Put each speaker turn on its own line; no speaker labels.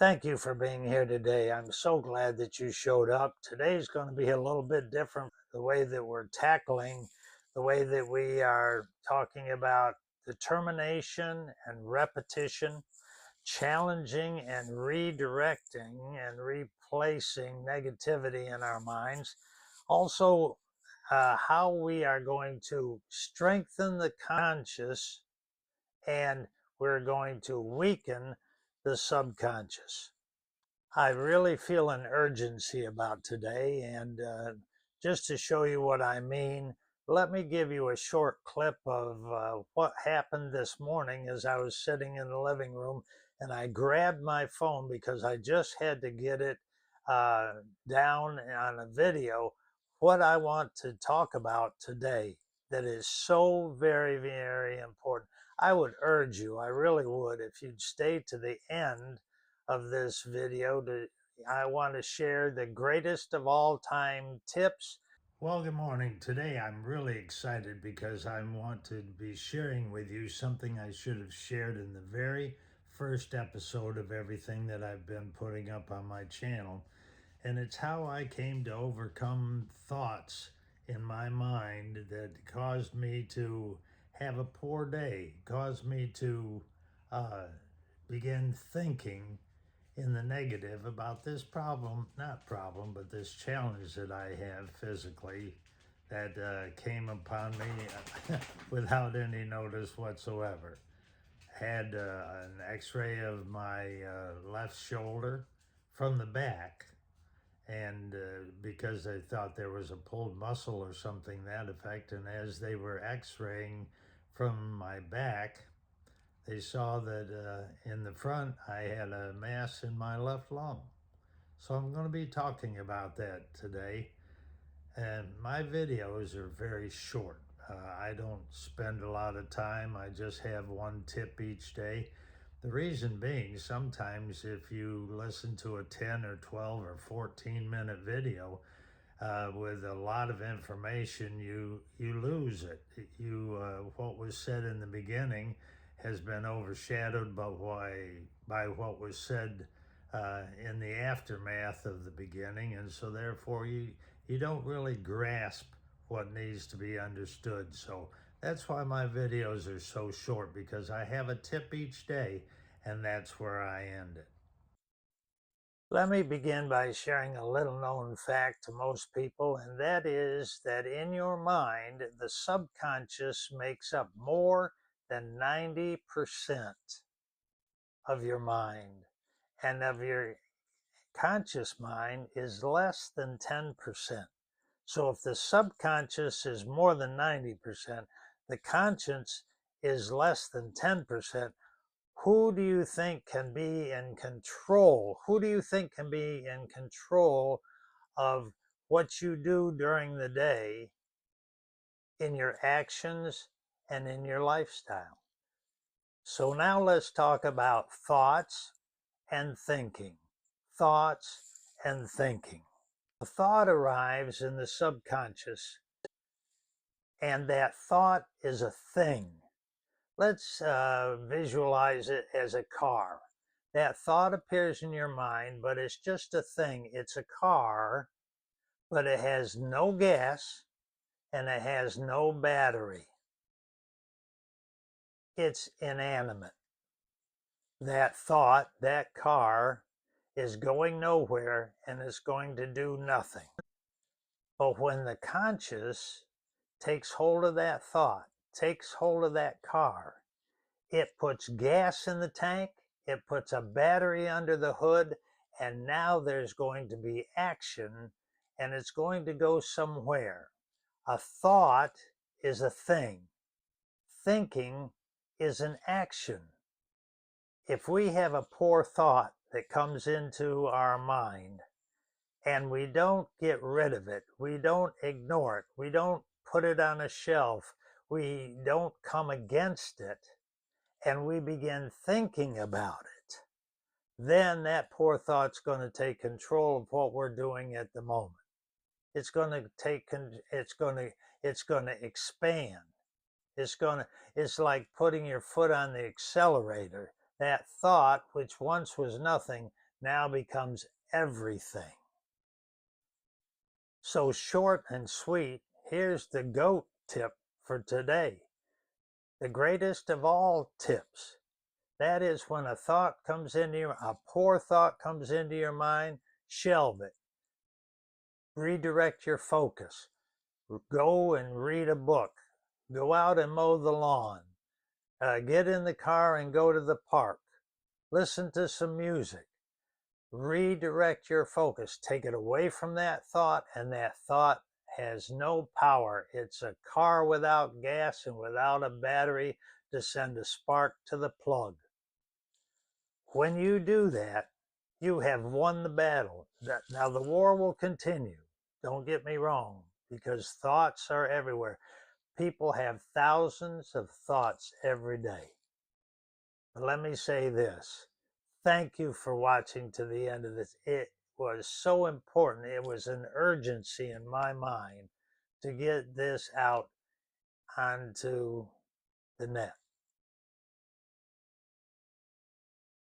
Thank you for being here today. I'm so glad that you showed up. Today's going to be a little bit different. The way that we're tackling, the way that we are talking about determination and repetition, challenging and redirecting and replacing negativity in our minds. Also, how we are going to strengthen the conscious and we're going to weaken the subconscious. I really feel an urgency about today, and just to show you what I mean, let me give you a short clip of what happened this morning as I was sitting in the living room and I grabbed my phone because I just had to get it down on a video. What I want to talk about today that is so very, very important. I would urge you, I really would, if you'd stay to the end of this video. I want to share the greatest of all time tips. Well, good morning. Today I'm really excited because I want to be sharing with you something I should have shared in the very first episode of everything that I've been putting up on my channel. And it's how I came to overcome thoughts in my mind that caused me to have a poor day, caused me to begin thinking in the negative about this problem, not problem, but this challenge that I have physically that came upon me without any notice whatsoever. Had an x-ray of my left shoulder from the back, and because they thought there was a pulled muscle or something that effect, and as they were x-raying from my back, they saw that in the front I had a mass in my left lung. So I'm going to be talking about that today. And my videos are very short. I don't spend a lot of time. I just have one tip each day. The reason being, sometimes if you listen to a 10 or 12 or 14-minute video with a lot of information, you lose it. What was said in the beginning has been overshadowed by what was said in the aftermath of the beginning, and so therefore you don't really grasp what needs to be understood. So that's why my videos are so short, because I have a tip each day, and that's where I end it. Let me begin by sharing a little known fact to most people, and that is that in your mind, the subconscious makes up more than 90% of your mind, and of your conscious mind is less than 10%. So if the subconscious is more than 90%, the conscious is less than 10%. Who do you think can be in control? Who do you think can be in control of what you do during the day in your actions and in your lifestyle? So now let's talk about thoughts and thinking. Thoughts and thinking. A thought arrives in the subconscious, and that thought is a thing. Let's visualize it as a car. That thought appears in your mind, but it's just a thing. It's a car, but it has no gas and it has no battery. It's inanimate. That thought, that car, is going nowhere and it's going to do nothing. But when the conscious takes hold of that thought, takes hold of that car, it puts gas in the tank, it puts a battery under the hood, and now there's going to be action, and it's going to go somewhere. A thought is a thing. Thinking is an action. If we have a poor thought that comes into our mind and we don't get rid of it, we don't ignore it, we don't put it on a shelf, we don't come against it, and we begin thinking about it, then that poor thought's going to take control of what we're doing at the moment. It's going to expand. It's like putting your foot on the accelerator. That thought, which once was nothing, now becomes everything. So short and sweet, here's the GOAT tip for today. The greatest of all tips. That is when a thought comes into a poor thought comes into your mind, shelve it. Redirect your focus. Go and read a book. Go out and mow the lawn. Get in the car and go to the park. Listen to some music. Redirect your focus. Take it away from that thought, and that thought has no power. It's a car without gas and without a battery to send a spark to the plug. When you do that, you have won the battle. Now, the war will continue. Don't get me wrong, because thoughts are everywhere. People have thousands of thoughts every day. But let me say this. Thank you for watching to the end of this. It was so important. It was an urgency in my mind to get this out onto the net.